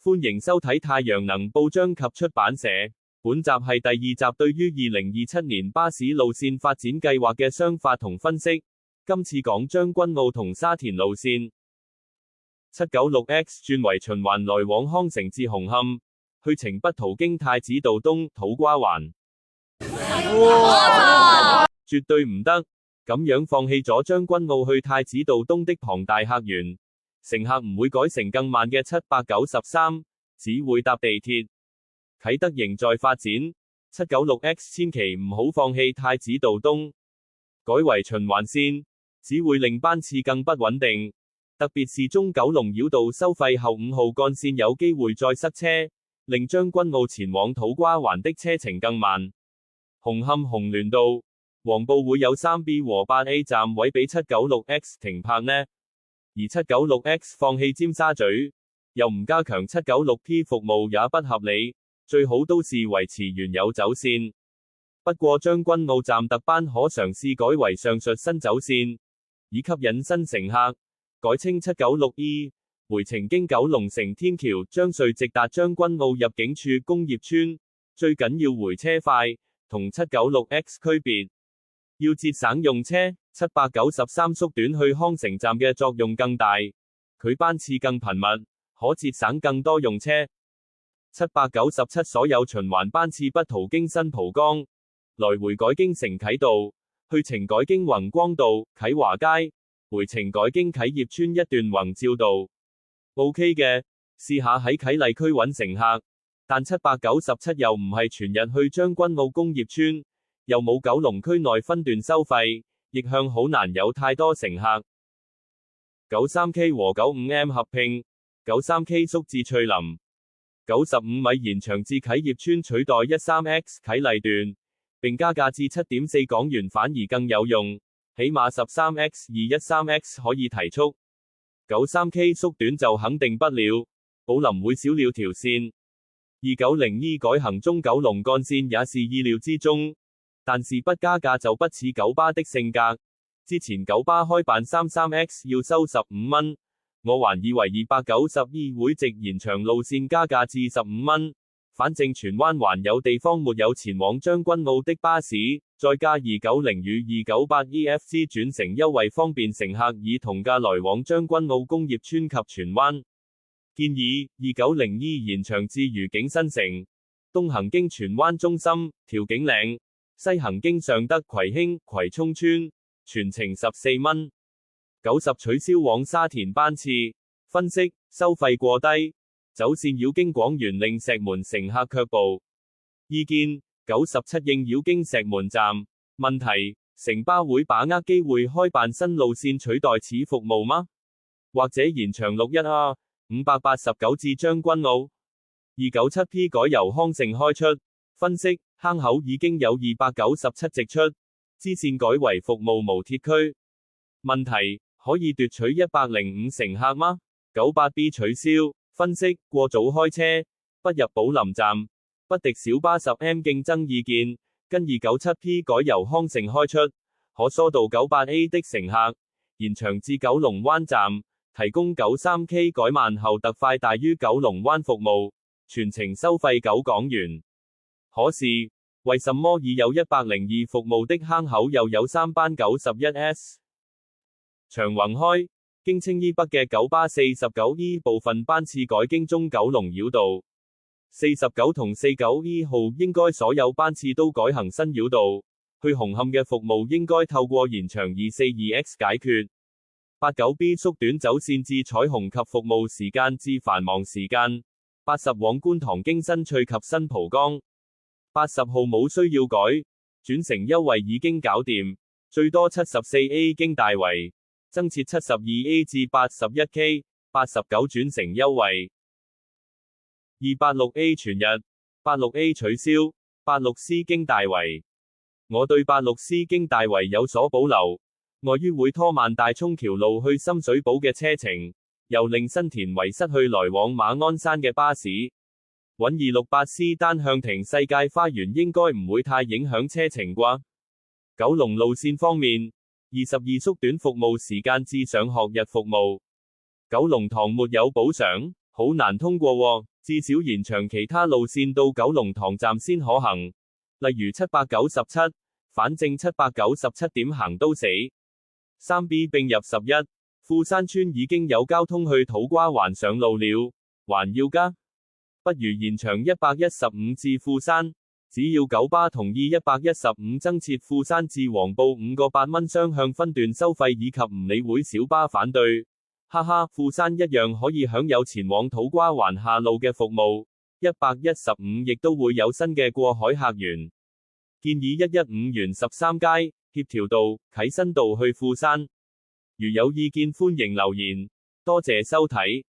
歡迎收睇太陽能報章及出版社。本集係第2集對於2027年巴士路線發展計劃嘅商法同分析。今次講將軍澳同沙田路線。796X 轉為循環來往康城至紅磡，去程不途經太子道東、土瓜灣。絕對唔得，咁樣放棄咗將軍澳去太子道東的龐大客源，乘客唔會改乘更慢嘅793，只會搭地鐵。啟德仍在發展，796X 千祈唔好放棄太子道東，改為循環線，只會令班次更不穩定，特別是中九龍繞道收費後5號幹線有機會再塞車，令將軍澳前往土瓜灣的車程更慢。紅磡紅聯道、黃埔會有 3B 和 8A 站位俾796X 停泊呢？而796X 放棄尖沙咀，又唔加強796P 服務也不合理，最好都是維持原有走線。不過將軍澳站特班可嘗試改為上述新走線，以吸引新乘客，改稱796E，回程經九龍城天橋將穗直達將軍澳入境處工業村，最緊要回車快，同796X 區別。要節省用車，793縮短去康城站嘅作用更大，佢班次更頻密，可節省更多用車。797所有循環班次不途經新蒲崗，來回改經承啟道，去程改經宏光道、啟華街，回程改經啟業村一段宏照道。OK 嘅，試下喺啟麗區揾乘客，但797又唔係全日去將軍澳工業村，又冇九龍區內分段收費，逆向好難有太多乘客。93K 和 95M 合併，93K 縮至翠林，95米延長至啟業村取代 13X 啟麗段，並加價至 7.4 港元反而更有用，起碼 13X 而 13X 可以提速。93K 縮短就肯定不了，寶林會少了條線。290E 改行中九龍幹線也是意料之中，但是不加價就不似九巴的性格。之前九巴開辦 33X 要收15蚊，我還以為290E 會直延長路線加價至15蚊，反正荃灣還有地方沒有前往將軍澳的巴士，再加290與298EFC 轉乘優惠，方便乘客以同價來往將軍澳工業村及荃灣。建議290E 延長至愉景新城，東行經荃灣中心、調景嶺，西行經尚德葵興、葵涌村，全程14蚊。90取消往沙田班次，分析收費過低，走線繞經廣源令石門乘客卻步。意見97應繞經石門站，問題城巴會把握機會開辦新路線取代此服務嗎？或者延長61A 589至將軍澳？297P 改由康城開出，分析坑口已經有297直出，支線改為服務無鐵區。問題可以奪取105乘客嗎？98B 取消，分析過早開車，不入寶林站，不敵小巴 10M 競爭意見，跟297P 改由康城開出，可疏導 98A 的乘客，延長至九龍灣站，提供 93K 改慢後特快大於九龍灣服務，全程收費9港元。可是，為什麼已有102服務的坑口又有3班 91S？ 長宏開，經青衣北嘅九巴 49E 部分班次改經中九龍繞道，49同 49E 號應該所有班次都改行新繞道，去紅磡嘅服務應該透過延長 242X 解決。89B 縮短走線至彩虹及服務時間至繁忙時間，80往觀塘經新翠及新蒲崗。80號冇需要改，轉乘優惠已經搞掂，最多 74A 經大圍，增設 72A 至 81K， 89轉乘優惠。286A 全日， 86A 取消， 86C 經大圍。我對 86C 經大圍有所保留，礙於會拖慢大涌橋路去深水埗嘅車程，又令新田圍失去來往馬鞍山嘅巴士。揾268C 單向停世界花園應該唔會太影響車程啩。九龍路線方面，22縮短服務時間至上學日服務。九龍塘沒有補償，好難通過喎。至少延長其他路線到九龍塘站先可行，例如797，反正797點行都死。3B 並入11，富山村已經有交通去土瓜灣上路了，還要加？不如延長115至富山，只要九巴同意115增設富山至黃埔5個8蚊雙向分段收費以及唔理會小巴反對。哈哈，富山一樣可以享有前往土瓜灣下路嘅服務，115亦都會有新嘅過海客源。建議115沿13街、協調道、啟新道去富山。如有意見歡迎留言，多謝收睇。